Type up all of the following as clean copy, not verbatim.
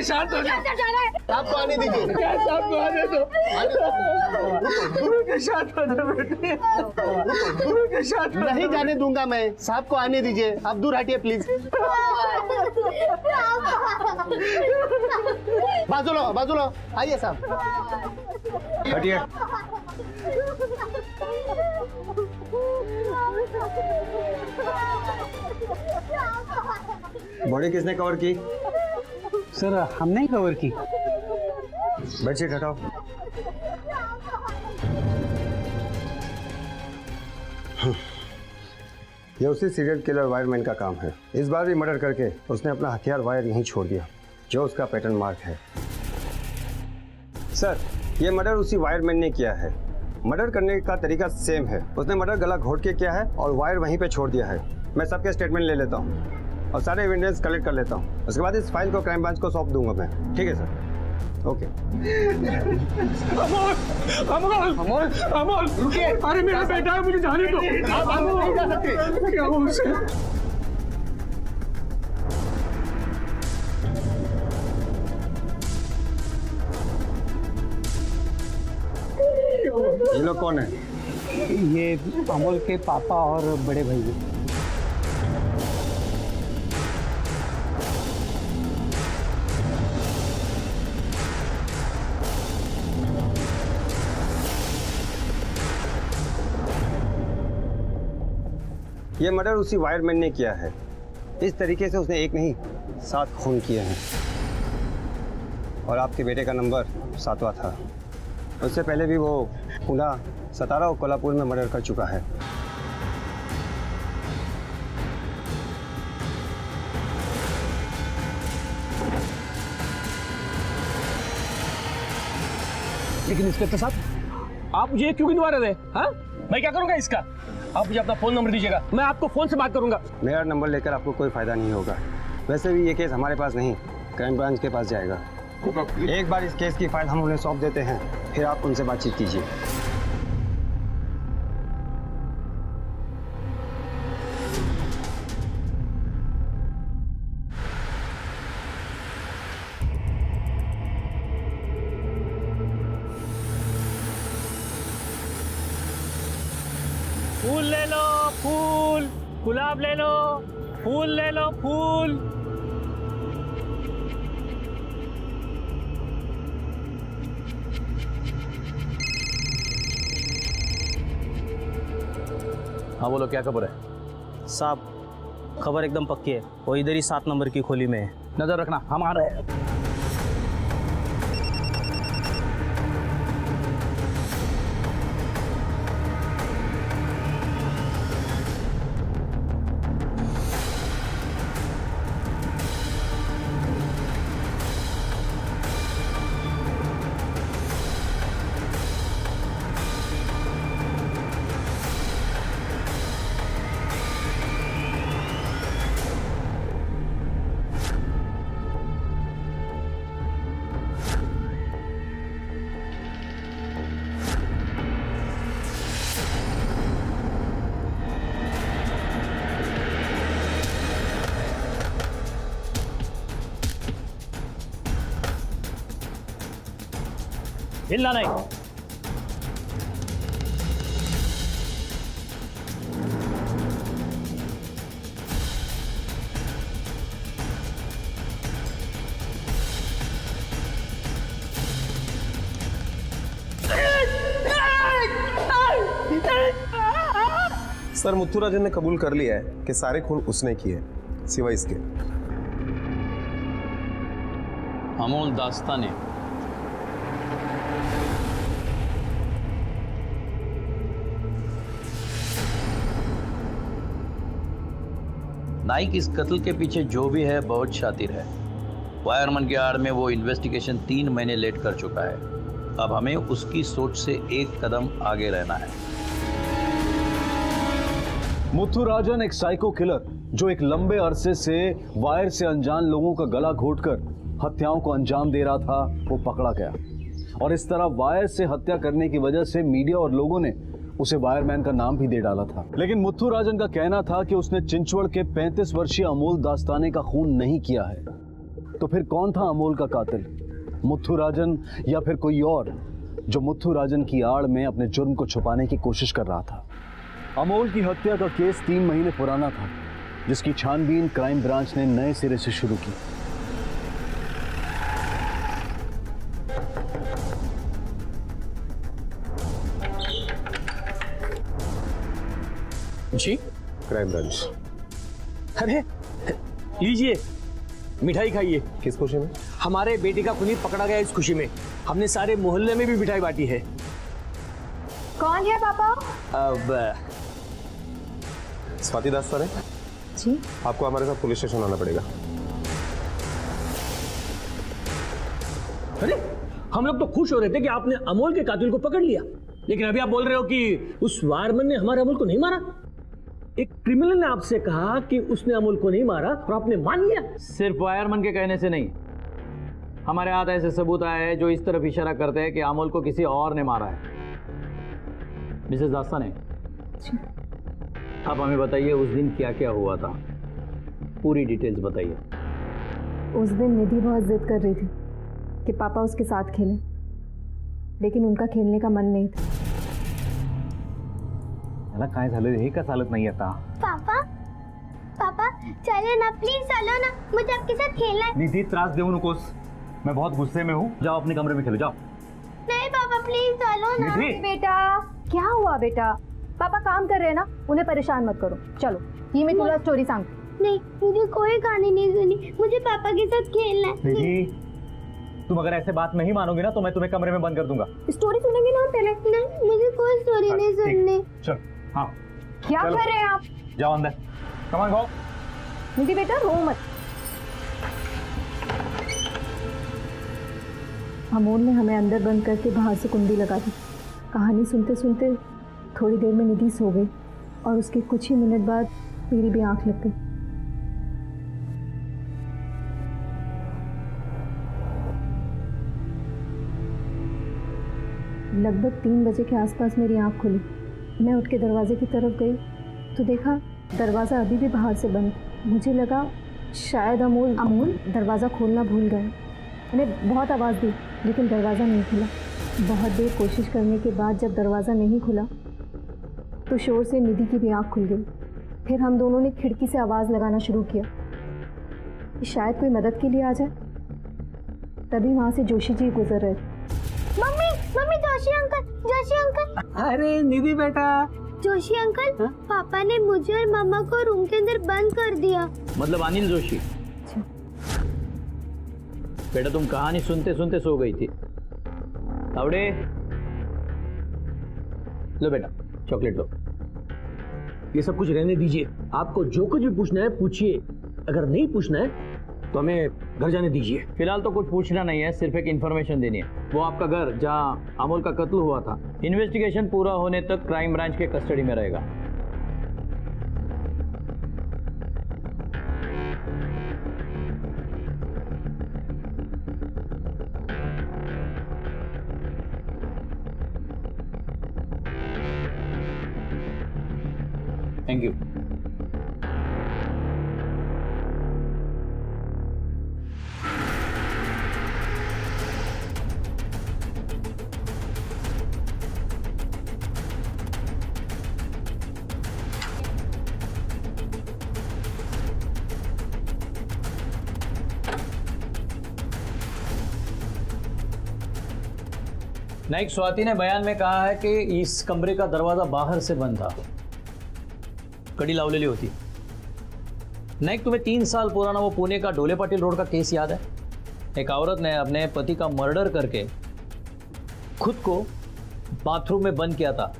शांत हो जाओ। आपको आने दीजिए। साहब को आने दो। शांत हो जाओ बेटे, शांत हो। नहीं जाने दूंगा मैं। साहब को आने दीजिए। आप दूर हटिए प्लीज। बाजू लो आइए साहब। हटिए। बॉडी किसने कवर की? सर हमने ही कवर की। बेडशीट हटाओ। ये उसी सीरियल किलर वायरमैन का काम है। इस बार भी मर्डर करके उसने अपना हथियार वायर यहीं छोड़ दिया, जो उसका पैटर्न मार्क है। सर, ये मर्डर उसी वायरमैन ने किया है। मर्डर करने का तरीका सेम है। उसने मर्डर गला घोट के किया है और वायर वहीं पे छोड़ दिया है। मैं सबके स्टेटमेंट ले लेता हूँ और सारे एविडेंस कलेक्ट कर लेता हूँ। उसके बाद इस फाइल को क्राइम ब्रांच को सौंप दूंगा मैं। ठीक है सर? ओके। अमोल रुकिए। अरे मेरा बेटा है, मुझे जाने दो। आप नहीं जा सकते। क्या हुआ उसे? ये लोग कौन है? ये अमोल के पापा और बड़े भाई हैं। ये मर्डर उसी वायरमैन ने किया है। इस तरीके से उसने एक नहीं 7 खून किए हैं और आपके बेटे का नंबर 7वां था। उससे पहले भी वो पुणे, सतारा और कोल्हापुर में मर्डर कर चुका है। लेकिन इंस्पेक्टर साहब, आप मुझे क्यों गिनवा रहे थे? हाँ, मैं क्या करूंगा इसका? आप मुझे अपना फोन नंबर दीजिएगा, मैं आपको फोन से बात करूंगा। मेरा नंबर लेकर आपको कोई फायदा नहीं होगा। वैसे भी ये केस हमारे पास नहीं, क्राइम ब्रांच के पास जाएगा। एक बार इस केस की फाइल हम उन्हें सौंप देते हैं, फिर आप उनसे बातचीत कीजिए। फूल ले लो, फूल, गुलाब ले लो, फूल ले लो, फूल। हाँ बोलो, क्या खबर है? साहब, खबर एकदम पक्की है। वो इधर ही 7 नंबर की खोली में है। नजर रखना, हम आ रहे हैं। हिलना नहीं। सर, मुथुराजन ने कबूल कर लिया है कि सारे खून उसने किए, सिवाय इसके। अमोल दास्ताने। नाइक इस कत्ल के पीछे जो भी है बहुत शातिर है। वायरमैन की आड़ में वो इन्वेस्टिगेशन 3 महीने लेट कर चुका है। अब हमें उसकी सोच से एक कदम आगे रहना है। मुथुराजन एक साइको किलर जो एक लंबे अरसे से वायर से अनजान लोगों का गला घोटकर हत्याओं को अंजाम दे रहा था, वो पकड़ा गया। और इस तरह वायर से हत्या करने की वजह से मीडिया और लोगों ने उसे वायरमैन का नाम भी दे डाला था। लेकिन मुथुराजन का कहना था कि उसने चिंचवड़ के 35 वर्षीय अमोल दास्ताने का खून नहीं किया है। तो फिर कौन था अमोल का कातिल? मुथु राजन या फिर कोई और जो मुथु राजन की आड़ में अपने जुर्म को छुपाने की कोशिश कर रहा था? अमोल की हत्या का केस 3 महीने पुराना था, जिसकी छानबीन क्राइम ब्रांच ने नए सिरे से शुरू की। जी क्राइम ब्रांच। अरे लीजिए, मिठाई खाइए। किस खुशी में? हमारे बेटे का खूनी पकड़ा गया, इस खुशी में हमने सारे मोहल्ले में भी मिठाई बांटी है। कौन है पापा? अब स्वाति दास सर है जी। आपको हमारे साथ पुलिस स्टेशन आना पड़ेगा। अरे हम लोग तो खुश हो रहे थे कि आपने अमोल के कातिल को पकड़ लिया, लेकिन अभी आप बोल रहे हो कि उस वायरमैन ने हमारे अमोल को नहीं मारा। एक क्रिमिनल ने आपसे कहा कि उसने अमोल को नहीं मारा और आपने मान लिया। सिर्फ वायरमैन के कहने से नहीं, हमारे हाथ ऐसे सबूत आए हैं जो इस तरफ इशारा करते हैं कि अमोल को किसी और ने मारा है। मिसेस दास्तान है, आप हमें बताइए उस दिन क्या क्या हुआ था, पूरी डिटेल्स बताइए। उस दिन निधि बहुत जिद कर रही थी कि पापा उसके साथ खेलें, लेकिन उनका खेलने का मन नहीं था। याला काय झालं हे का चालत नाही आता? पापा पापा चलो ना, प्लीज चलो ना, मुझे आपके साथ खेलना है। निधि त्रास देऊ नकोस, मैं बहुत गुस्से में हूँ। जाओ अपने कमरे में खेलो, जाओ। नहीं पापा प्लीज चलो ना। निधि बेटा क्या हुआ बेटा? पापा काम कर रहे हैं ना, उन्हें परेशान मत करो। चलो ये मैं तुला स्टोरी सांग। नहीं, मुझे कोई कहानी नहीं सुनी, मुझे पापा के साथ खेलना है। निधि तुम अगर ऐसे बात नहीं मानोगे ना तो मैं तुम्हें कमरे में बंद कर दूंगा। स्टोरी सुनेंगे ना पहले? नहीं, मुझे कोई स्टोरी नहीं सुननी। चल हाँ क्या चलो। कर रहे हैं आप? जाओ अंदर, कम ऑन गो। निधि बेटा रो मत। अमोल ने हमें अंदर बंद करके बाहर से कुंडी लगा दी। कहानी सुनते सुनते थोड़ी देर में निधि सो गई और उसके कुछ ही मिनट बाद मेरी भी आंख लग गई। लगभग 3 बजे के आसपास मेरी आंख खुली। मैं उठ के दरवाजे की तरफ गई तो देखा दरवाज़ा अभी भी बाहर से बंद। मुझे लगा शायद अमोल दरवाज़ा खोलना भूल गए। मैंने बहुत आवाज़ दी लेकिन दरवाज़ा नहीं खुला। बहुत देर कोशिश करने के बाद जब दरवाज़ा नहीं खुला तो शोर से निधि की भी आँख खुल गई। फिर हम दोनों ने खिड़की से आवाज़ लगाना शुरू किया कि शायद कोई मदद के लिए आ जाए। तभी वहाँ से जोशी जी गुजर रहे थे। Mummy mummy, Joshi uncle, Joshi uncle. अरे निधि बेटा। जोशी अंकल, पापा ने मुझे और मामा को रूम के अंदर बंद कर दिया। मतलब अनिल जोशी। बेटा तुम कहानी सुनते सुनते सो गई थी। तावड़े लो बेटा, चॉकलेट लो। ये सब कुछ रहने दीजिए, आपको जो कुछ भी पूछना है पूछिए, अगर नहीं पूछना है तो हमें घर जाने दीजिए। फिलहाल तो कुछ पूछना नहीं है, सिर्फ एक इन्फॉर्मेशन देनी है। वो आपका घर जहाँ अमोल का कत्ल हुआ था, इन्वेस्टिगेशन पूरा होने तक क्राइम ब्रांच के कस्टडी में रहेगा। Thank you. नाइक स्वाति ने बयान में कहा है कि इस कमरे का दरवाजा बाहर से बंद था, कड़ी लावलेली होती। नाइक तुम्हें 3 साल पुराना वो पुणे का डोले पाटिल रोड का केस याद है? एक औरत ने अपने पति का मर्डर करके खुद को बाथरूम में बंद किया था,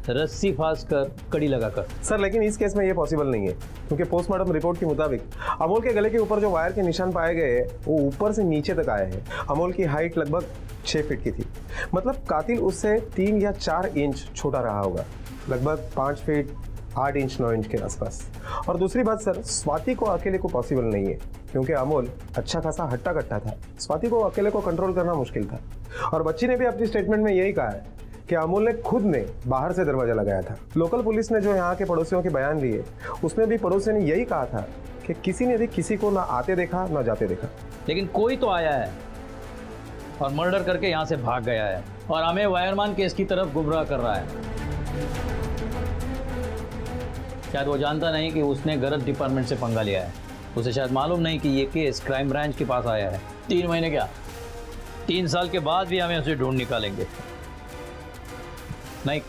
रस्सी फांस कर, कड़ी लगाकर। सर लेकिन इस केस में ये पॉसिबल नहीं है, क्योंकि पोस्टमार्टम रिपोर्ट के मुताबिक अमोल के गले के ऊपर जो वायर के निशान पाए गए हैं वो ऊपर से नीचे तक आए हैं। अमोल की हाइट लगभग 6 फीट की थी, मतलब कातिल उससे 3 या 4 इंच छोटा रहा होगा, लगभग 5 फीट 8 इंच 9 इंच के आसपास। और दूसरी बात सर, स्वाति को अकेले को पॉसिबल नहीं है, क्योंकि अमोल अच्छा खासा हट्टा कट्टा था। स्वाति को अकेले को कंट्रोल करना मुश्किल था। और बच्ची ने भी अपनी स्टेटमेंट में यही कहा है कि अमोल ने खुद ने बाहर से दरवाजा लगाया था। लोकल पुलिस ने जो यहाँ के पड़ोसियों के बयान लिए, उसमें भी पड़ोसी ने यही कहा था कि किसी ने भी किसी को ना आते देखा ना जाते देखा। लेकिन कोई तो आया है और मर्डर करके यहाँ से भाग गया है और हमें वायरमैन केस की तरफ गुमराह कर रहा है। शायद वो जानता नहीं कि उसने गलत डिपार्टमेंट से पंगा लिया है। उसे शायद मालूम नहीं कि ये केस क्राइम ब्रांच के पास आया है। 3 महीने क्या, 3 साल के बाद भी हमें उसे ढूंढ निकालेंगे। नहीं,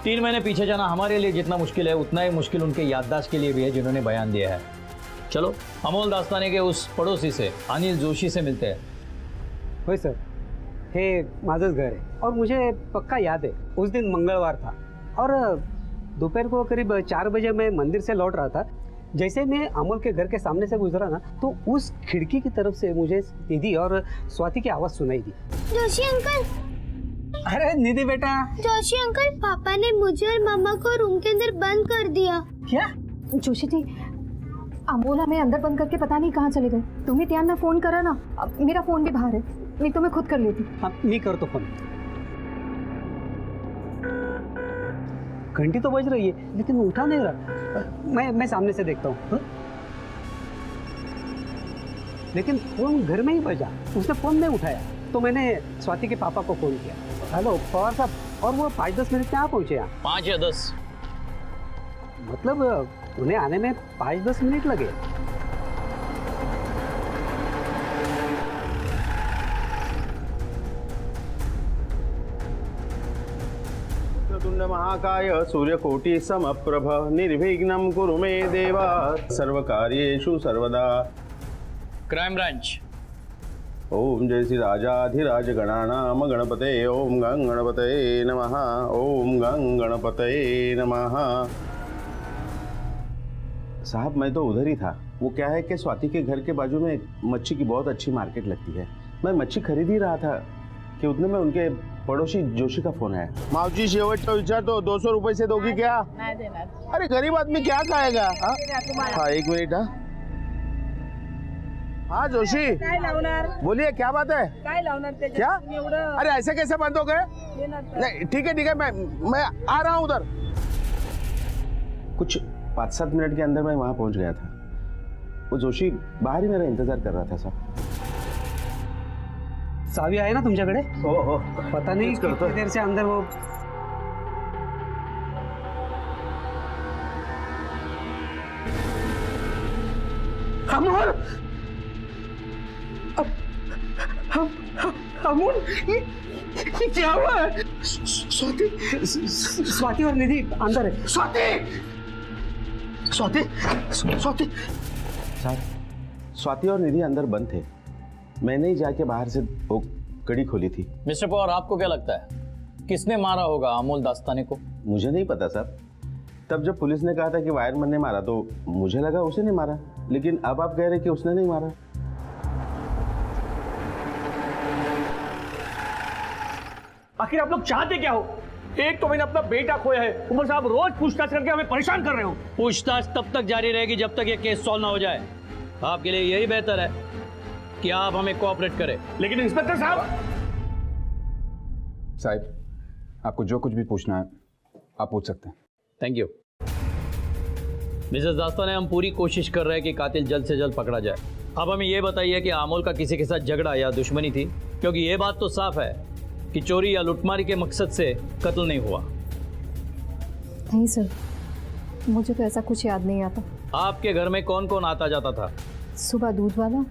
3 महीने पीछे जाना हमारे लिए जितना मुश्किल है उतना ही मुश्किल उनके याददाश्त के लिए भी है जिन्होंने बयान दिया है। चलो अमोल दास्ताने के उस पड़ोसी से अनिल जोशी से मिलते हैं। होय सर, हे माझंच घर आहे और मुझे पक्का याद है उस दिन मंगलवार था और दोपहर को करीब 4 बजे मैं मंदिर से लौट रहा था। जैसे मैं अमोल के घर के सामने से गुजरा ना तो उस खिड़की की तरफ से मुझे निधि और स्वाति की आवाज़ सुनाई दी। जोशी अंकल, अरे निधि बेटा। जोशी अंकल, पापा ने मुझे और मम्मा को रूम के अंदर बंद कर दिया। क्या? जोशी जी, अमोल हमें अंदर बंद करके पता नहीं कहाँ चले गए। तुम्ही त्यांना फोन करा ना, मेरा फोन भी बाहर है, नहीं तो मैं खुद कर लेती। हाँ, मी करतो फोन। घंटी तो बज रही है लेकिन वो उठा नहीं रहा। मैं सामने से देखता हूँ। लेकिन फोन घर में ही बजा, उसने फोन नहीं उठाया तो मैंने स्वाति के पापा को फोन किया। हेलो पवार साहब, और वो 5-10 मिनट में आ पहुंचे यहाँ। 5 या 10? मतलब उन्हें आने में 5-10 मिनट लगे। तुंड महाकाय सूर्यकोटि समप्रभ निर्विघ्नं कुरु मे देवा सर्वकार्येषु सर्वदा। Crime branch. ओम जय श्री राजाधिराज गणानाम गणपते ओम गं गणपते नमः ओम गं गणपते नमः। साहब मैं तो उधर ही था। वो क्या है कि स्वाति के घर के बाजू में मच्छी की बहुत अच्छी मार्केट लगती है। मैं मच्छी खरीद ही रहा था कि उतने में उनके पड़ोसी जोशी का फोन आया। मावजी शेवटचा विचार तो 200 रुपए से दोगी क्या? नहीं देना। अरे गरीब आदमी क्या खाएगा? हाँ 1 मिनट। हाँ जोशी बोलिए, क्या बात है? क्या? अरे ऐसे कैसे बंद हो गए? नहीं ठीक है मैं आ रहा हूँ उधर। कुछ 5-7 मिनट के अंदर मैं वहां पहुंच गया था। वो जोशी बाहर ही मेरा इंतजार कर रहा था साहब। सावी आहे ना तुमच्याकडे? हो। पता नहीं कितनी देर से अंदर वो। अमोल, अमोल, ये क्या हुआ है? स्वाति और निधि अंदर है। स्वाति स्वाति और निधि अंदर बंद थे। मैंने ही जाके बाहर से वो कड़ी खोली थी। मिस्टर पवार, आपको क्या लगता है किसने मारा होगा अमोल दास्ताने को? मुझे नहीं पता साहब। तब जब पुलिस ने कहा था कि वायरमैन ने मारा तो मुझे लगा उसे नहीं मारा, लेकिन अब आप कह रहे कि उसने नहीं मारा। आखिर आप लोग चाहते क्या हो? एक तो मैंने अपना बेटा खोया है, ऊपर से आप रोज पूछताछ करके हमें परेशान कर रहे हो। पूछताछ तब तक जारी रहेगी जब तक ये केस सॉल्व ना हो जाए। आपके लिए यही बेहतर है कि आप हमें कोऑपरेट करें। लेकिन इंस्पेक्टर साहब आपको जो कुछ भी पूछना है आप पूछ सकते हैं। थैंक यू मिसेस दास्ताने, हम पूरी कोशिश कर रहे हैं कि कातिल जल्द से जल्द पकड़ा जाए। अब हमें यह बताइए कि अमोल का किसी के साथ झगड़ा या दुश्मनी थी, क्योंकि ये बात तो साफ है कि चोरी या लुटमारी के मकसद से कत्ल नहीं हुआ। नहीं सर, मुझे तो ऐसा कुछ याद नहीं आता। आपके घर में कौन कौन आता जाता था? सुबह दूध वाला,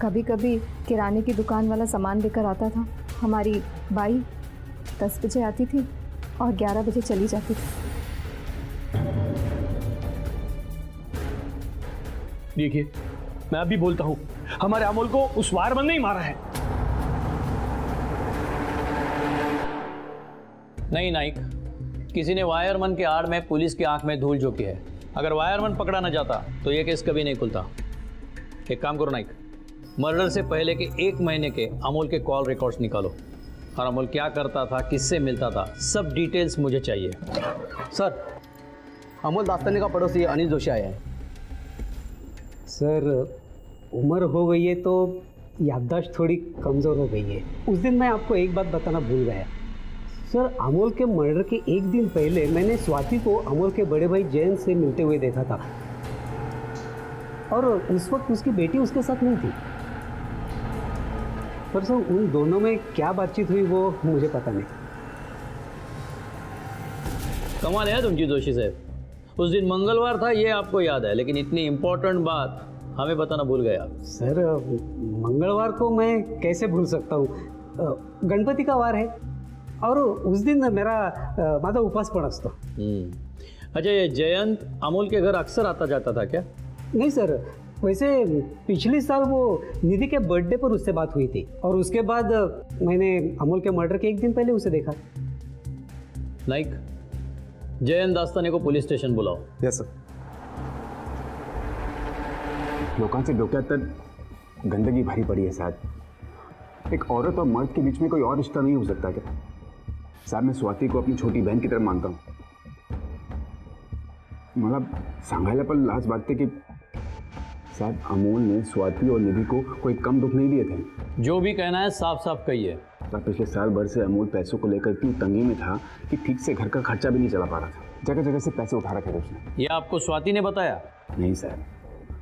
कभी कभी किराने की दुकान वाला सामान लेकर आता था। हमारी बाई 10 बजे आती थी और 11 बजे चली जाती थी। देखिए, मैं अभी बोलता हूँ, हमारे अमोल को उस वायरमैन ने ही मारा है। नहीं नाइक, किसी ने वायरमैन के आड़ में पुलिस की आंख में धूल झोंकी है। अगर वायरमैन पकड़ा न जाता तो ये केस कभी नहीं खुलता। एक काम करो नाइक, मर्डर से पहले के 1 महीने के अमोल के कॉल रिकॉर्ड्स निकालो और अमोल क्या करता था, किससे मिलता था, सब डिटेल्स मुझे चाहिए। सर, अमोल दास्ताने का पड़ोसी अनिल जोशी आया है। सर, उम्र हो गई है तो याददाश्त थोड़ी कमज़ोर हो गई है। उस दिन मैं आपको एक बात बताना भूल गया। सर, अमोल के मर्डर के 1 दिन पहले मैंने स्वाति को अमोल के बड़े भाई जैन से मिलते हुए देखा था। और उस वक्त उसकी बेटी उसके साथ नहीं थी। पर सर उन दोनों में क्या बातचीत हुई वो मुझे पता नहीं। कमाल है तुमची जोशी साहब, उस दिन मंगलवार था ये आपको याद है, लेकिन इतनी इंपॉर्टेंट बात हमें बताना भूल गए आप। सर मंगलवार को मैं कैसे भूल सकता हूँ, गणपति का वार है और उस दिन मेरा माझा उपास पण असतो। अच्छा, ये जयंत अमोल के घर अक्सर आता जाता था क्या? नहीं सर, वैसे पिछले साल वो निधि के बर्थडे पर उससे बात हुई थी और उसके बाद मैंने अमोल के मर्डर के एक दिन पहले उसे देखा। नाइक, जयंत दास्ताने को पुलिस स्टेशन बुलाओ। Yes sir. लोकांचे डोक्यात तर गंदगी भरी पड़ी है साहब। एक औरत और मर्द के बीच में कोई और रिश्ता नहीं हो सकता क्या? साहब मैं स्वाति को अपनी छोटी बहन की तरह मानता हूँ। मतलब सांगायला पण लाज वाटते कि साहब अमोल ने स्वाति और निधि को कोई कम दुख नहीं दिए थे। जो भी कहना है साफ साफ कहिए। पिछले साल भर से अमोल पैसों को लेकर इतनी तंगी में था कि ठीक से घर का खर्चा भी नहीं चला पा रहा था। जगह जगह से पैसे उठा रखे थे उसने। ये आपको स्वाति ने बताया? नहीं साहब,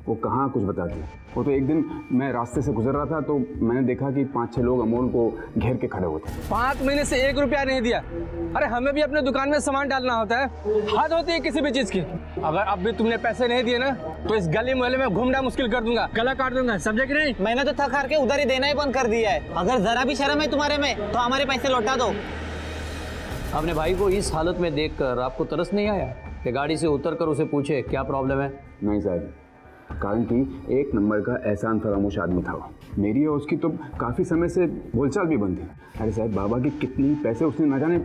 वो कहाँ कुछ बताती। वो तो एक दिन मैं रास्ते से गुजर रहा था तो मैंने देखा कि 5-6 लोग अमोल को घेर के खड़े हुए थे। 5 महीने से 1 रुपया नहीं दिया। अरे हमें भी अपने दुकान में सामान डालना होता है, हद होती है किसी भी चीज की। अगर अब भी तुमने पैसे नहीं दिए ना तो इस गली मोहल्ले में घूमना मुश्किल कर दूंगा, गला काट दूंगा, समझे कि नहीं? मैंने तो थक हार के उधर ही देना ही बंद कर दिया है। अगर जरा भी शर्म है तुम्हारे में तो हमारे पैसे लौटा दो। अपने भाई को इस हालत में देखकर आपको तरस नहीं आया कि गाड़ी से उतरकर उसे पूछे क्या प्रॉब्लम है? नहीं साहब, कारण कि एक नंबर का एहसान फरामोश आदमी था वो। मेरी और उसकी तो काफ़ी समय से बोलचाल भी बंद थी। अरे साहब, बाबा के कितने पैसे उसने न जाने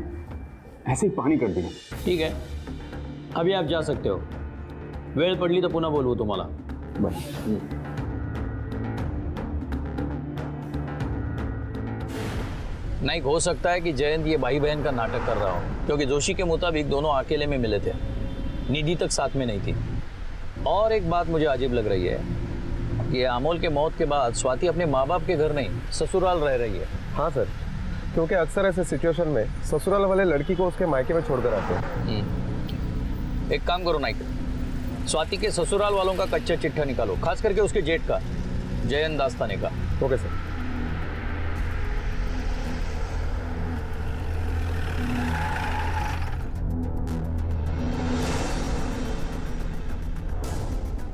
ऐसे ही पानी कर दिए। ठीक है, अभी आप जा सकते हो। वेळ पडली तो पुन्हा बोलवू तुम्हाला। बस। नहीं, हो सकता है कि जयंत ये भाई बहन का नाटक कर रहा हो, क्योंकि जोशी के मुताबिक दोनों अकेले में मिले थे, निधि तक साथ में नहीं थी। और एक बात मुझे अजीब लग रही है कि अमोल के मौत के बाद स्वाति अपने माँ बाप के घर नहीं ससुराल रह रही है। हाँ सर, क्योंकि अक्सर ऐसे सिचुएशन में ससुराल वाले लड़की को उसके मायके में छोड़कर आते हैं। एक काम करो नाइक, स्वाति के ससुराल वालों का कच्चा चिट्ठा निकालो, खास करके उसके जेठ का, जयंत दास्ताने का। Okay sir.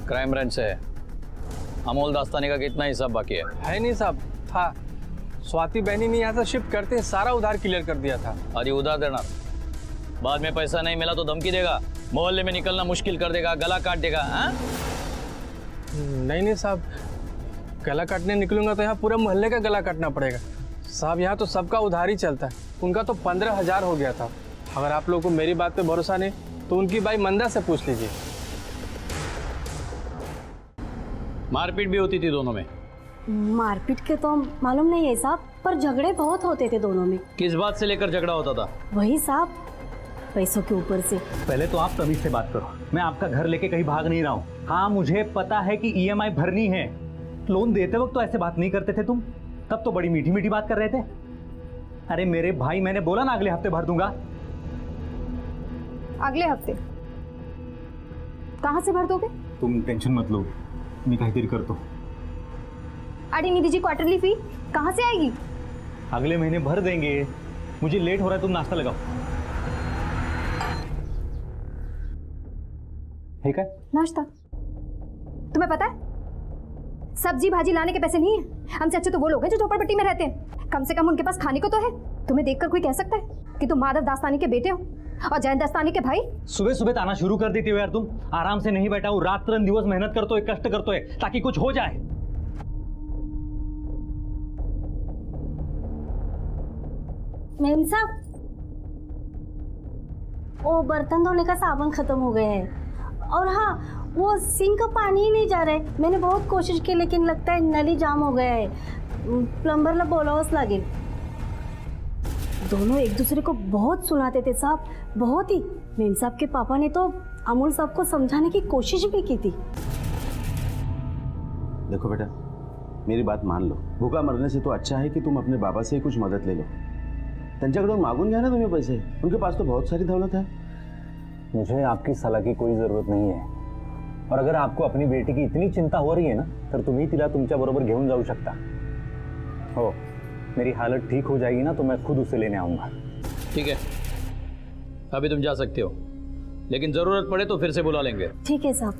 क्राइम ब्रांच से है, अमोल दास्ताने का कितना हिसाब बाकी है? नहीं साहब, था। स्वाति बहनी ने यहाँ से शिफ्ट करते सारा उधार क्लियर कर दिया था। अरे उधार देना, बाद में पैसा नहीं मिला तो धमकी देगा, मोहल्ले में निकलना मुश्किल कर देगा, गला काट देगा। हाँ? नहीं साहब, गला काटने निकलूंगा तो यहाँ पूरे मोहल्ले का गला काटना पड़ेगा साहब। यहाँ तो सबका उधार ही चलता है। उनका तो 15,000 हो गया था। अगर आप लोगों को मेरी बात पे भरोसा नहीं तो उनकी भाई मंदा से पूछ लीजिए। मारपीट भी होती थी दोनों में? मारपीट के तो मालूम नहीं है साहब, पर झगड़े बहुत होते थे दोनों में। किस बात से लेकर झगड़ा होता था? वही साहब, पैसों के ऊपर से। पहले तो आप तमीज से बात करो। मैं आपका घर लेके कहीं भाग नहीं रहा हूँ। हाँ, मुझे पता है कि EMI भरनी है। लोन देते वक्त तो ऐसे बात नहीं करते थे तुम, तब तो बड़ी मीठी मीठी बात कर रहे थे। अरे मेरे भाई, मैंने बोला ना अगले हफ्ते भर दूंगा। अगले हफ्ते कहाँ से भर दोगे? तुम टेंशन मत लो, मैं काहीतरी करतो। अरे निधि जी, क्वार्टरली फी कहाँ से आएगी? अगले महीने भर देंगे। मुझे लेट हो रहा है, तुम नाश्ता लगाओ। ठीक है? नाश्ता? तुम्हें पता है सब्जी भाजी लाने के पैसे नहीं है। हमसे अच्छे तो वो लोग हैं जो झोपड़पट्टी में रहते हैं। कम से कम उनके पास खाने को तो है। तुम्हें देखकर कोई कह सकता है कि तुम माधव दास्तानी के बेटे हो और जयंत दास्तानी के भाई? सुबह सुबह ताना शुरू कर देती हो यार तुम। आराम से नहीं बैठा हूँ, रात दिवस मेहनत करते हो, कष्ट करते हो ताकि कुछ हो जाए। मेम साहब, वो बर्तन धोने का साबुन खत्म हो गया है। और हाँ, वो सिंक का पानी ही नहीं जा रहा है। मैंने बहुत कोशिश की लेकिन लगता है नल ही जाम हो गया है। प्लम्बरला बोलावंच लागेल। दोनों एक दूसरे को बहुत सुनाते थे साहब, बहुत ही। मेम साहब के पापा ने तो अमोल साहब को समझाने की कोशिश भी की थी। देखो बेटा, मेरी बात मान लो। भूखा मरने से तो अच्छा है कि तुम अपने बाबा से ही कुछ मदद ले लो। त्यांच्याकडून मागून घ्या ना तुम्हें पैसे, उनके पास तो बहुत सारी दौलत है। मुझे आपकी सलाह की कोई जरूरत नहीं है। और अगर आपको अपनी बेटी की इतनी चिंता हो रही है ना, तर तुम्ही तिला तुमच्या बरोबर घेऊन जाऊ शकता हो. मेरी हालत ठीक हो जाएगी ना तो मैं खुद उसे लेने आऊंगा. ठीक है, अभी तुम जा सकते हो, लेकिन जरूरत पड़े तो फिर से बुला लेंगे. ठीक है साहब.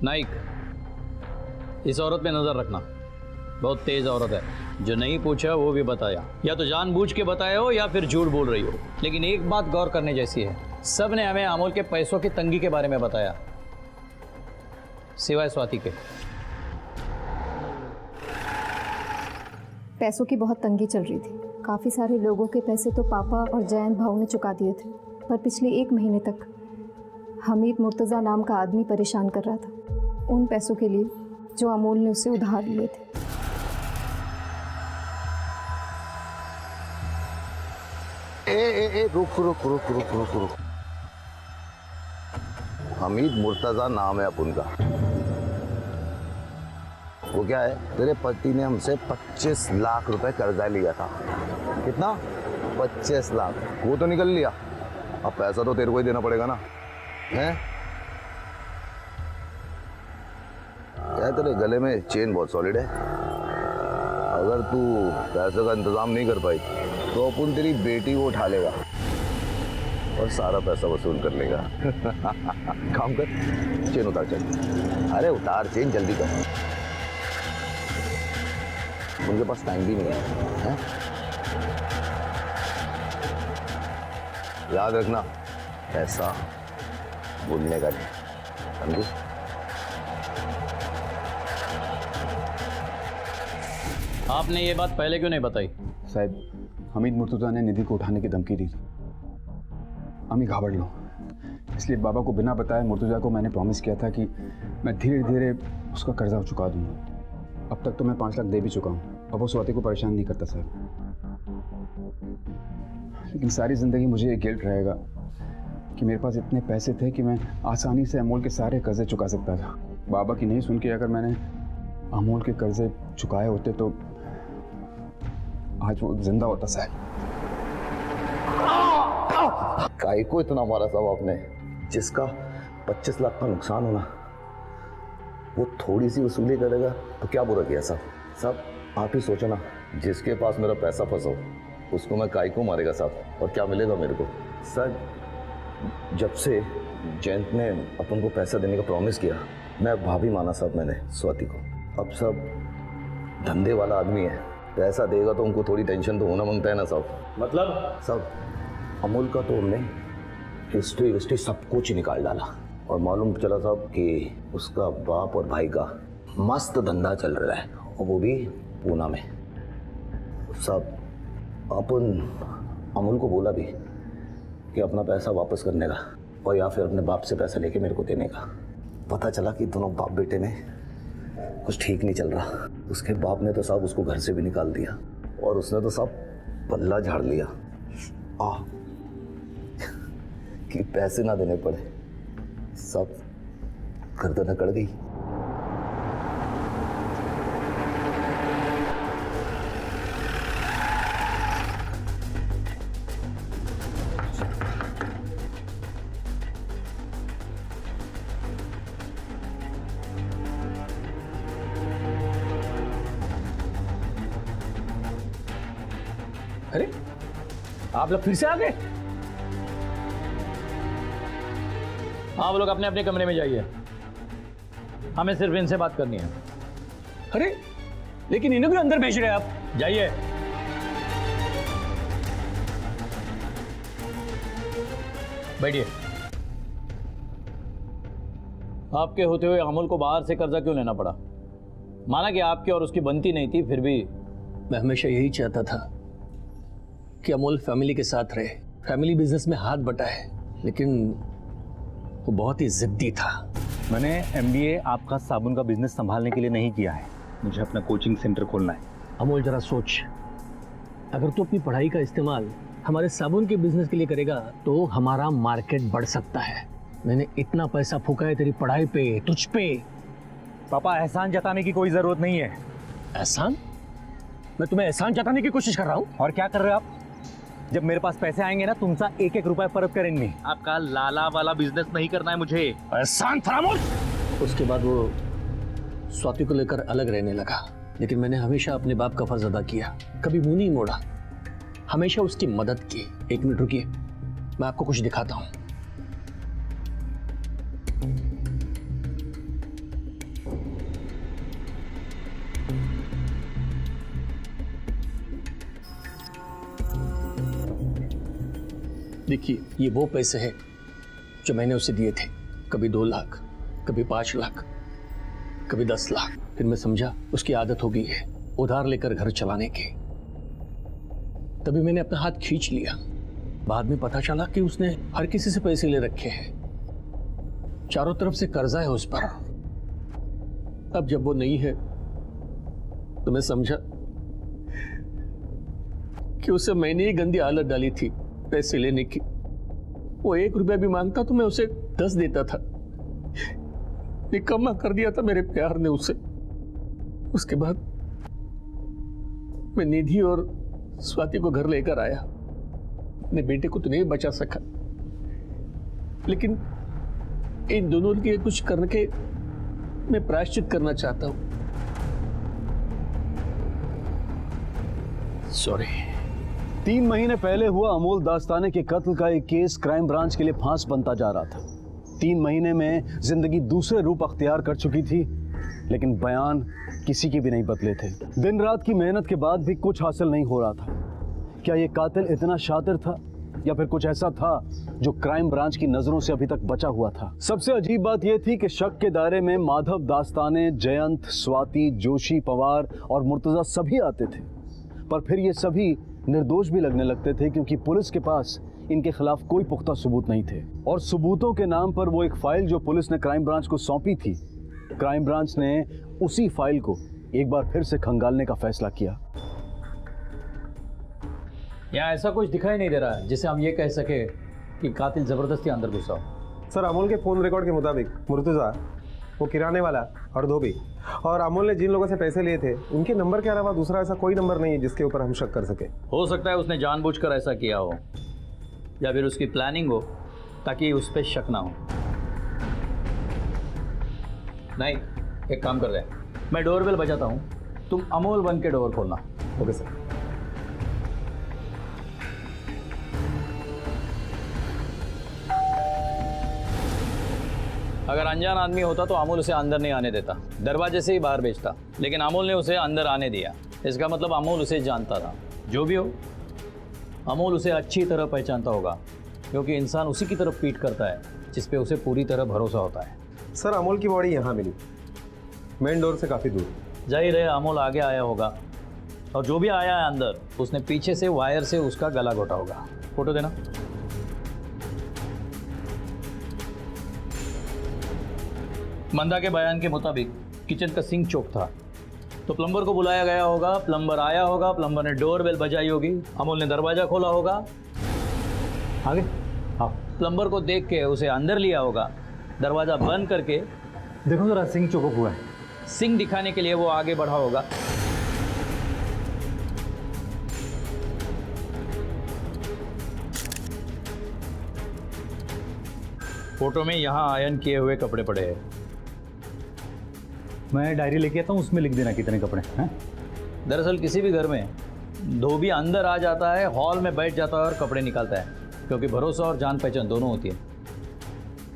नाइक, इस औरत पे नजर रखना, बहुत तेज औरत है. जो नहीं पूछा वो भी बताया, या तो जानबूझ के बताया हो या फिर झूठ बोल रही हो. लेकिन एक बात गौर करने जैसी है, सब ने हमें अमोल के पैसों की तंगी के बारे में बताया, सिवाय स्वाति के. पैसों की बहुत तंगी चल रही थी. काफ़ी सारे लोगों के पैसे तो पापा और जयंत भाऊ ने चुका दिए थे, पर पिछले 1 महीने तक हमीद मुर्तज़ा नाम का आदमी परेशान कर रहा था उन पैसों के लिए जो अमोल ने उससे उधार लिए थे. रुक. हमीद मुर्तजा नाम है अपन का. वो क्या है, तेरे पति ने हमसे 25 लाख रुपए कर्जा लिया था. कितना? 25 लाख. वो तो निकल लिया, अब पैसा तो तेरे को ही देना पड़ेगा ना. हैं? क्या तेरे गले में चेन बहुत सॉलिड है. अगर तू पैसे का इंतजाम नहीं कर पाई तो अपन तेरी बेटी को उठा लेगा और सारा पैसा वसूल कर लेगा. काम कर, चेन उतार. चल, अरे उतार चेन, जल्दी कर. उनके पास टाइम भी नहीं है? याद रखना, ऐसा बोलने का नहीं, समझी? आपने ये बात पहले क्यों नहीं बताई? साहब, हमीद मुर्तजा ने निधि को उठाने की धमकी दी थी. अमी घाबड़ लो, इसलिए बाबा को बिना बताए मुर्तजा को मैंने प्रॉमिस किया था कि मैं धीरे धीरे उसका कर्जा चुका दूंगा. अब तक तो मैं 5 लाख दे भी चुका हूँ. अब वो स्वाति को परेशान नहीं करता साहब. लेकिन सारी ज़िंदगी मुझे ये गिल्ट रहेगा कि मेरे पास इतने पैसे थे कि मैं आसानी से अमोल के सारे कर्जे चुका सकता था. बाबा की नहीं सुन के अगर मैंने अमोल के कर्जे चुकाए होते तो आज वो जिंदा होता साहब. काय को इतना मारा साहब आपने? जिसका 25 लाख का नुकसान होना, वो थोड़ी सी वसूली करेगा तो क्या बुरा किया साहब? साहब आप ही सोचो ना, जिसके पास मेरा पैसा फंसा हो उसको मैं काय को मारेगा साहब, और क्या मिलेगा मेरे को? सर, जब से जयंत ने अपन को पैसा देने का प्रॉमिस किया, मैं भाभी माना साहब मैंने स्वाति को. अब सब धंधे वाला आदमी है, पैसा देगा तो उनको थोड़ी टेंशन तो होना मांगता है ना साहब. मतलब साहब, अमूल का तो हमने हिस्ट्री सब कुछ निकाल डाला और मालूम चला साहब कि उसका बाप और भाई का मस्त धंधा चल रहा है, और वो भी पूना में. साहब, अपन अमूल को बोला भी कि अपना पैसा वापस करने का, और या फिर अपने बाप से पैसा लेके मेरे को देने का. पता चला कि दोनों बाप बेटे में कुछ ठीक नहीं चल रहा. उसके बाप ने तो साहब उसको घर से भी निकाल दिया, और उसने तो साहब पल्ला झाड़ लिया कि पैसे ना देने पड़े. सब गर्दन अकड़ गई. अरे आप लोग फिर से आ गए? आप लोग अपने अपने कमरे में जाइए, हमें सिर्फ इनसे बात करनी है. अरे लेकिन इन्हें भी अंदर भेज रहे हैं आप. जाइए. बैठिए. आपके होते हुए अमोल को बाहर से कर्जा क्यों लेना पड़ा? माना कि आपकी और उसकी बनती नहीं थी, फिर भी मैं हमेशा यही चाहता था कि अमोल फैमिली के साथ रहे. फैमिली बिजनेस में हाथ बटाए, लेकिन वो बहुत ही जिद्दी था. मैंने MBA आपका साबुन का बिजनेस संभालने के लिए नहीं किया है, मुझे अपना कोचिंग सेंटर खोलना है. अमोल जरा सोच, अगर तू अपनी पढ़ाई का इस्तेमाल हमारे साबुन के बिजनेस के लिए करेगा तो हमारा मार्केट बढ़ सकता है. मैंने इतना पैसा फूका है तेरी पढ़ाई पे, तुझ पे. पापा, एहसान जताने की कोई जरूरत नहीं है. एहसान? मैं तुम्हें एहसान जताने की कोशिश कर रहा हूँ. और क्या कर रहे हो आप? जब मेरे पास पैसे आएंगे ना तुमचा एक एक रुपया परत करेन मी. आपका लाला वाला बिजनेस नहीं करना है मुझे. शांत खामोश. उसके बाद वो स्वाति को लेकर अलग रहने लगा, लेकिन मैंने हमेशा अपने बाप का फर्ज अदा किया, कभी मुंह नहीं मोड़ा, हमेशा उसकी मदद की. 1 मिनट रुकिए, मैं आपको कुछ दिखाता हूं. देखिए, ये वो पैसे हैं जो मैंने उसे दिए थे. कभी 2 लाख, कभी 5 लाख, कभी 10 लाख. फिर मैं समझा उसकी आदत हो गई है उधार लेकर घर चलाने की. तभी मैंने अपना हाथ खींच लिया. बाद में पता चला कि उसने हर किसी से पैसे ले रखे हैं, चारों तरफ से कर्जा है उस पर. अब जब वो नहीं है तो मैं समझा कि उसे मैंने ही गंदी आदत डाली थी पैसे लेने की. वो 1 रुपया भी मांगता तो मैं उसे 10 देता था. निकम्मा कर दिया था मेरे प्यार ने उसे. उसके बाद मैं निधि और स्वाति को घर लेकर आया. अपने बेटे को तो नहीं बचा सका, लेकिन इन दोनों के लिए कुछ करके मैं प्रायश्चित करना चाहता हूं. सॉरी. 3 महीने पहले हुआ अमोल दास्ताने के कत्ल का एक केस क्राइम ब्रांच के लिए फांस बनता जा रहा था. 3 महीने में जिंदगी दूसरे रूप अख्तियार कर चुकी थी, लेकिन बयान किसी के भी नहीं बदले थे. दिन रात की मेहनत के बाद भी कुछ हासिल नहीं हो रहा था. क्या ये कातिल इतना शातिर था या फिर कुछ ऐसा था जो क्राइम ब्रांच की नजरों से अभी तक बचा हुआ था? सबसे अजीब बात यह थी कि शक के दायरे में माधव दास्ताने, जयंत, स्वाति, जोशी, पवार और मुर्तजा सभी आते थे. पर फिर ये सभी निर्दोष भी लगने लगते थे, क्योंकि पुलिस के पास इनके खिलाफ कोई पुख्ता सबूत नहीं थे. और सबूतों के नाम पर वो एक फाइल जो पुलिस ने क्राइम ब्रांच को सौंपी थी, क्राइम ब्रांच ने उसी फाइल को एक बार फिर से खंगालने का फैसला किया. यहाँ ऐसा कुछ दिखाई नहीं दे रहा है जिसे हम ये कह सके कि कातिल जबरदस्ती अंदर घुसा हो. सर, अमोल के फोन रिकॉर्ड के मुताबिक मुर्तजा, वो किराने वाला और धोबी, और अमोल ने जिन लोगों से पैसे लिए थे उनके नंबर के अलावा दूसरा ऐसा कोई नंबर नहीं है जिसके ऊपर हम शक कर सके. हो सकता है उसने जानबूझकर ऐसा किया हो, या फिर उसकी प्लानिंग हो ताकि उस पर शक ना हो. नहीं, एक काम कर रहे हैं, मैं डोरबेल बजाता हूँ, तुम अमोल बन के डोर खोलना. Okay sir. अगर अनजान आदमी होता तो अमोल उसे अंदर नहीं आने देता, दरवाजे से ही बाहर भेजता. लेकिन अमोल ने उसे अंदर आने दिया. इसका मतलब अमोल उसे जानता था. जो भी हो, अमोल उसे अच्छी तरह पहचानता होगा, क्योंकि इंसान उसी की तरफ पीठ करता है जिस पे उसे पूरी तरह भरोसा होता है. सर, अमोल की बॉडी यहाँ मिली, मेन डोर से काफ़ी दूर. जाहिर है अमोल आगे आया होगा, और जो भी आया है अंदर उसने पीछे से वायर से उसका गला घोटा होगा. फोटो देना. मंदा के बयान के मुताबिक किचन का सिंक चौक था, तो प्लम्बर को बुलाया गया होगा, प्लम्बर आया होगा, प्लम्बर ने डोरबेल बजाई होगी, अमोल ने दरवाजा खोला होगा. आगे हाँ, प्लम्बर को देख के उसे अंदर लिया होगा, दरवाजा बंद करके देखो जरा सिंक चौक हुआ है. सिंक दिखाने के लिए वो आगे बढ़ा होगा. फोटो में यहाँ आयरन किए हुए कपड़े पड़े हैं. मैं डायरी लेके आता हूँ, उसमें लिख देना कितने कपड़े हैं. दरअसल किसी भी घर में धोबी अंदर आ जाता है, हॉल में बैठ जाता है और कपड़े निकालता है, क्योंकि भरोसा और जान पहचान दोनों होती है.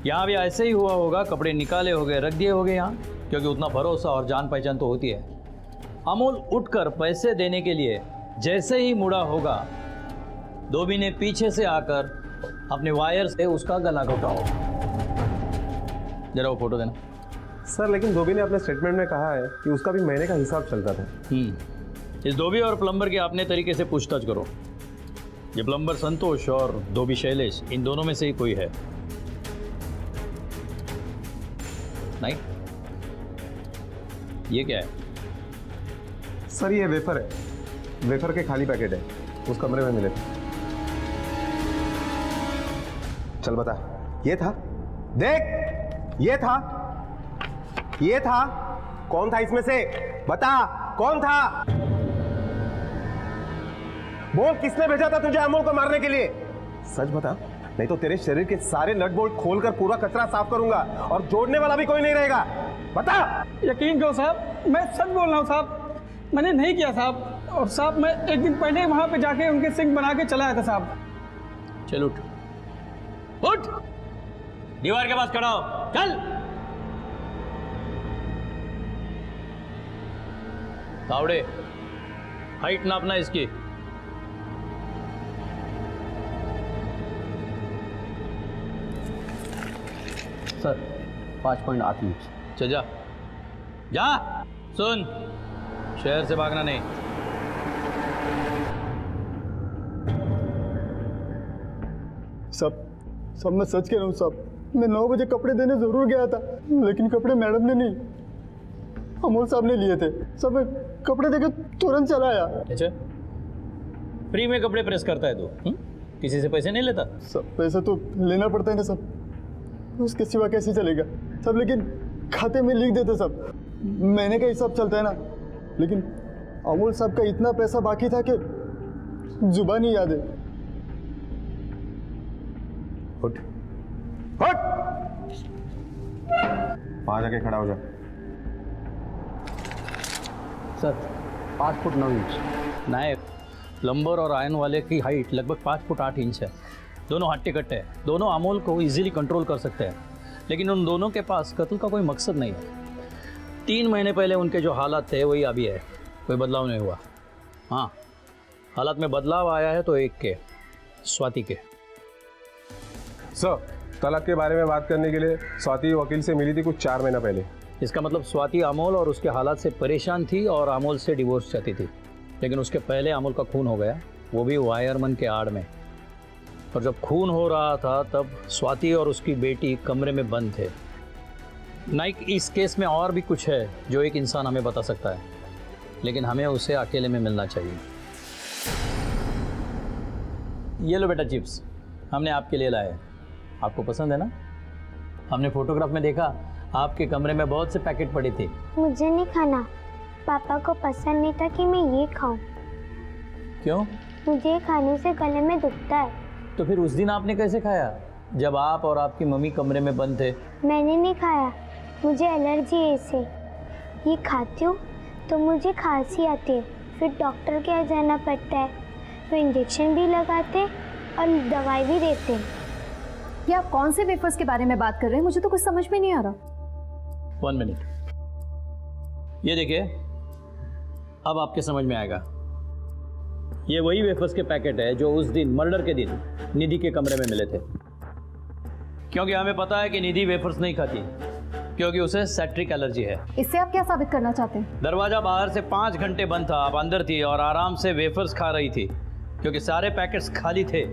यहाँ भी ऐसे ही हुआ होगा, कपड़े निकाले हो गए, रख दिए हो गए यहाँ, क्योंकि उतना भरोसा और जान पहचान तो होती है. अमोल उठकर पैसे देने के लिए जैसे ही मुड़ा होगा, धोबी ने पीछे से आकर अपने वायर से उसका गला घोटा होगा. जरा वो फोटो देना. सर, लेकिन धोबी ने अपने स्टेटमेंट में कहा है कि उसका भी महीने का हिसाब चलता था. इस धोबी और प्लम्बर की अपने तरीके से पूछताछ करो. ये प्लम्बर संतोष और धोबी शैलेश, इन दोनों में से ही कोई है. नहीं, ये क्या है? सर, ये वेफर है, वेफर के खाली पैकेट है, उस कमरे में मिले थे. चल बता, ये था? देख, ये था, ये था. कौन था इसमें से? बता, कौन था? बोल, किसने भेजा था तुझे अमोल को मारने के लिए? सच बता, नहीं तो तेरे शरीर के सारे नट बोल्ट खोलकर पूरा कचरा साफ करूंगा और जोड़ने वाला भी कोई नहीं रहेगा। बता। यकीन करो साहब, मैं सच बोल रहा हूँ साहब, मैंने नहीं किया साहब। और साहब मैं एक दिन पहले वहां पे जाके उनके सिंक बना के चला आया था साहब। चल उठ, उठ, दीवार के पास खड़ा हो, चल। तावड़े, हाइट नापना इसकी। Sir 5.8 inch. चल जा, जा। सुन, शहर से भागना नहीं। सब मैं सच कह रहा हूँ साहब, मैं 9 बजे कपड़े देने जरूर गया था, लेकिन कपड़े मैडम ने नहीं, अमोल साहब ने लिए थे। सब मैं कपड़े देके तुरंत चला आया। अच्छा, फ्री में कपड़े प्रेस करता है तू? किसी से पैसे नहीं लेता? सब पैसा तो लेना पड़ता है ना सब, उसके सिवा कैसे चलेगा सब। लेकिन खाते में लिख देते सब, महीने का हिसाब चलता है ना। लेकिन अमोल साहब का इतना पैसा बाकी था कि जुबान ही याद है। उठ, उठ, वहां जाके खड़ा हो जा। Sir 5 foot 9 inch. नायक, प्लम्बर और आयरन वाले की हाइट लगभग 5 फुट 8 इंच है। दोनों हट्टे कट्टे हैं, दोनों अमोल को इजीली कंट्रोल कर सकते हैं, लेकिन उन दोनों के पास कत्ल का कोई मकसद नहीं है। 3 महीने पहले उनके जो हालात थे वही अभी है, कोई बदलाव नहीं हुआ। हाँ, हालात में बदलाव आया है तो एक के, स्वाति के। सर, तलाक के बारे में बात करने के लिए स्वाति वकील से मिली थी कुछ 4 महीना पहले। इसका मतलब स्वाति अमोल और उसके हालात से परेशान थी और अमोल से डिवोर्स चाहती थी, लेकिन उसके पहले अमोल का खून हो गया, वो भी वायरमैन के आड़ में। और जब खून हो रहा था तब स्वाति और उसकी बेटी कमरे में बंद थे। नाइक, इस केस में और भी कुछ है जो एक इंसान हमें बता सकता है, लेकिन हमें उसे अकेले में मिलना चाहिए। ये लो बेटा चिप्स, हमने आपके लिए लाए हैं, आपको पसंद है ना? हमने फोटोग्राफ में देखा आपके कमरे में बहुत से पैकेट पड़े थे। मुझे नहीं खाना, पापा को पसंद नहीं था कि मैं ये खाऊं। क्यों? मुझे खाने से गले में दुखता है। तो फिर उस दिन आपने कैसे खाया जब आप और आपकी मम्मी कमरे में बंद थे? मैंने नहीं खाया, मुझे एलर्जी है इससे। ये खाती हूँ तो मुझे खांसी आती है, फिर डॉक्टर के यहाँ जाना पड़ता है, वो इंजेक्शन भी लगाते और दवाई भी देते हैं। ये आप कौन से वेफर्स के बारे में बात कर रहे हैं? मुझे तो कुछ समझ में नहीं आ रहा। 1 मिनट, ये देखिए, अब आपके समझ में आएगा। ये वही वेफर्स के पैकेट है जो उस दिन, मर्डर के दिन, निधि के कमरे में मिले थे। क्योंकि हमें पता है कि निधि वेफर्स नहीं खाती, क्योंकि उसे सैट्रिक एलर्जी है। इससे आप क्या साबित करना चाहते हैं? दरवाजा बाहर से 5 घंटे बंद था, आप अंदर थी और आराम से वेफर्स खा रही थी, क्योंकि सारे पैकेट्स खाली थे।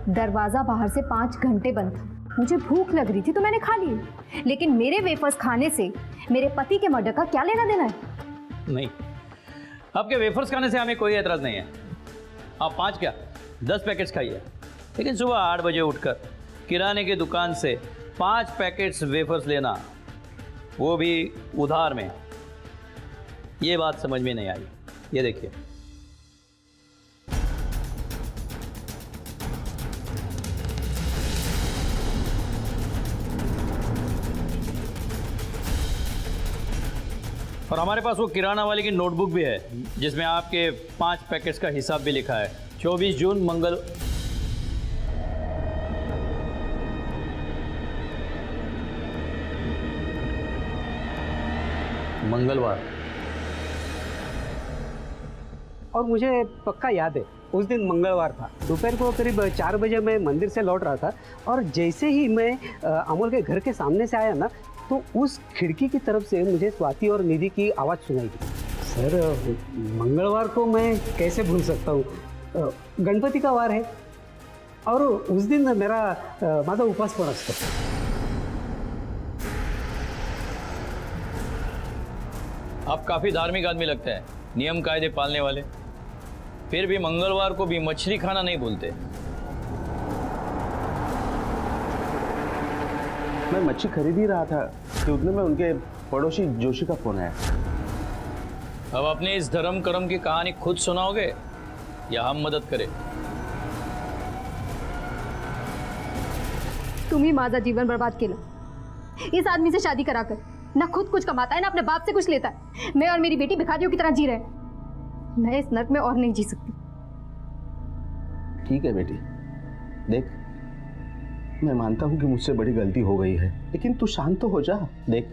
दरवाजा बाहर से 5 घंटे बंद था, मुझे भूख लग रही थी तो मैंने खा ली, लेकिन मेरे वेफर्स खाने से मेरे पति के मर्डर का क्या लेना देना है? नहीं, आपके वेफर्स खाने से हमें कोई एतराज नहीं है। आप 5 क्या 10 पैकेट्स खाइए, लेकिन सुबह 8 बजे उठकर किराने की दुकान से 5 पैकेट्स वेफर्स लेना, वो भी उधार में, ये बात समझ में नहीं आई। ये देखिए, और हमारे पास वो किराना वाले की नोटबुक भी है जिसमें आपके 5 पैकेट्स का हिसाब भी लिखा है। 24 जून मंगलवार। और मुझे पक्का याद है, उस दिन मंगलवार था, दोपहर को करीब 4 बजे मैं मंदिर से लौट रहा था, और जैसे ही मैं अमोल के घर के सामने से आया ना, तो उस खिड़की की तरफ से मुझे स्वाति और निधि की आवाज़ सुनाई दी। सर, मंगलवार को मैं कैसे भूल सकता हूँ, गणपति का वार है और उस दिन मेरा माझा उपास पण असतो। आप काफ़ी धार्मिक आदमी लगते हैं, नियम कायदे पालने वाले, फिर भी मंगलवार को भी मछली खाना नहीं भूलते। मैं मच्छी खरीद ही रहा था कि उतने में उनके पड़ोसी जोशी का फोन आया। अब अपने इस धर्म कर्म की कहानी खुद सुनाओगे या हम मदद करें? तुम्ही माझा जीवन बर्बाद केलं इस आदमी से शादी कराकर। ना खुद कुछ कमाता है ना अपने बाप से कुछ लेता है। मैं और मेरी बेटी भिखारियों की तरह जी रहे हैं। मैं इस नर्क में और नहीं जी सकती। ठीक है बेटी, देख मैं मानता हूं कि मुझसे बड़ी गलती हो गई है, लेकिन तू शांत तो हो जा। देख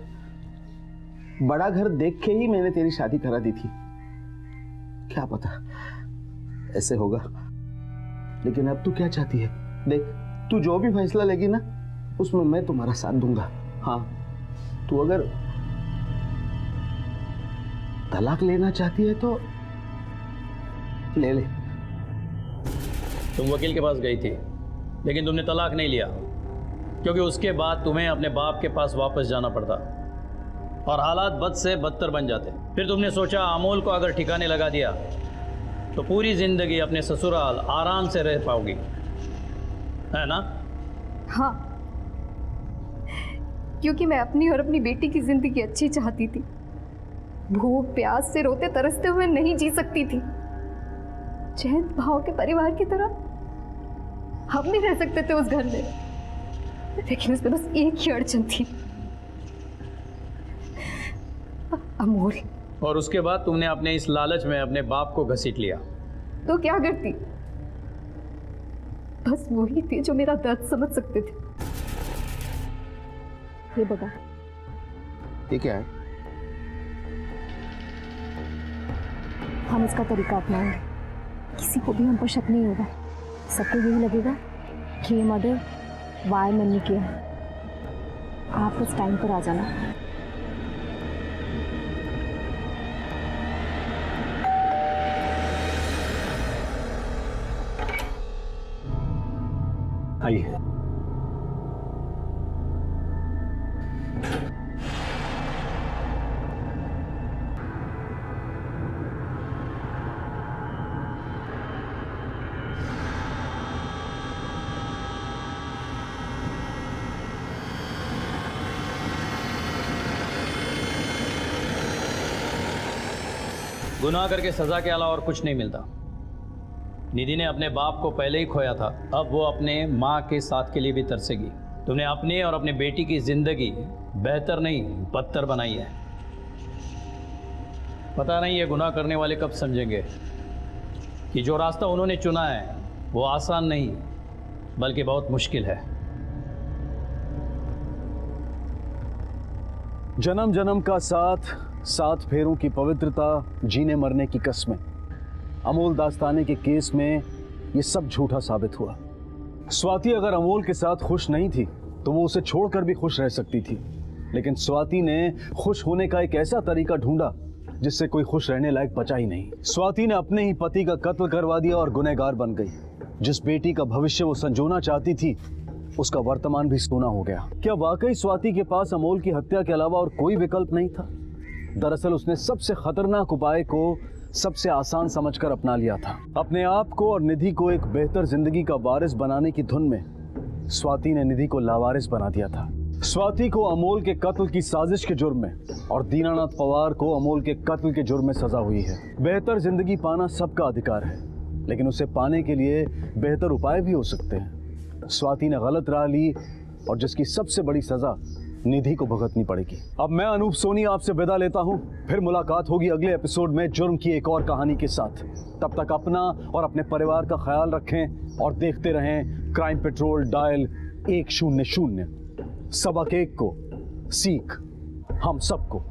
बड़ा घर देख के ही मैंने तेरी शादी करा दी थी, क्या पता ऐसे होगा। लेकिन अब तू क्या चाहती है? देख तू जो भी फैसला लेगी ना उसमें मैं तुम्हारा साथ दूंगा। हाँ तू अगर तलाक लेना चाहती है तो ले ले। तुम वकील के पास गई थी लेकिन तुमने तलाक नहीं लिया, क्योंकि उसके बाद तुम्हें अपने बाप के पास वापस जाना पड़ता और हालात बद से बदतर बन जाते। फिर तुमने सोचा अमोल को अगर ठिकाने लगा दिया तो पूरी जिंदगी अपने ससुराल आराम से रह पाओगी, है ना? हाँ, क्योंकि मैं अपनी और अपनी बेटी की जिंदगी अच्छी चाहती थी। भूख प्यास से रोते तरसते हुए नहीं जी सकती थी। चैन भाव के परिवार की तरह हम नहीं रह सकते थे उस घर में, लेकिन उसमें बस एक ही अड़चन थी, अमोल। और उसके बाद तुमने अपने इस लालच में अपने बाप को घसीट लिया। तो क्या करती? बस वही थे जो मेरा दर्द समझ सकते थे। ये बता, ये क्या है? हम इसका तरीका अपनाएंगे, किसी को भी हम पर शक नहीं होगा। सबको यही लगेगा कि ये मर्डर वायरमैन ने किया है। आप इस टाइम पर आ जाना। आइए। गुनाह करके सजा के अलावा और कुछ नहीं मिलता। निधि ने अपने बाप को पहले ही खोया था, अब वो अपने माँ के साथ के लिए भी तरसेगी। तुमने अपनी और अपनी बेटी की जिंदगी बेहतर नहीं बदतर बनाई है। पता नहीं ये गुनाह करने वाले कब समझेंगे कि जो रास्ता उन्होंने चुना है वो आसान नहीं बल्कि बहुत मुश्किल है। जन्म जन्म का साथ, 7 फेरों की पवित्रता, जीने मरने की कस्में। अमोल दास्ताने के केस में ये सब झूठा साबित हुआ। स्वाति अगर अमोल के साथ खुश नहीं थी तो वो उसे छोड़कर भी खुश रह सकती थी, लेकिन स्वाति ने खुश होने का एक ऐसा तरीका ढूंढा जिससे कोई खुश रहने लायक बचा ही नहीं। स्वाति ने अपने ही पति का कत्ल करवा दिया और गुनहगार बन गई। जिस बेटी का भविष्य वो संजोना चाहती थी उसका वर्तमान भी सोना हो गया। क्या वाकई स्वाति के पास अमोल की हत्या के अलावा और कोई विकल्प नहीं था? दरअसल उसने सबसे खतरनाक उपाय को सबसे आसान समझकर अपना लिया था। अपने आप को और निधि को एक बेहतर जिंदगी का वारिस बनाने की धुन में स्वाति ने निधि को लावारिस बना दिया था। स्वाति को अमोल के कत्ल की साजिश के जुर्म में और दीनानाथ पवार को अमोल के कत्ल के जुर्म में सजा हुई है। बेहतर जिंदगी पाना सबका अधिकार है, लेकिन उसे पाने के लिए बेहतर उपाय भी हो सकते हैं। स्वाति ने गलत राह ली और जिसकी सबसे बड़ी सजा निधि को भुगतनी पड़ेगी। अब मैं अनूप सोनी आपसे विदा लेता हूं, फिर मुलाकात होगी अगले एपिसोड में जुर्म की एक और कहानी के साथ। तब तक अपना और अपने परिवार का ख्याल रखें और देखते रहें क्राइम पेट्रोल डायल 100। सबक एक को, सीख हम सबको।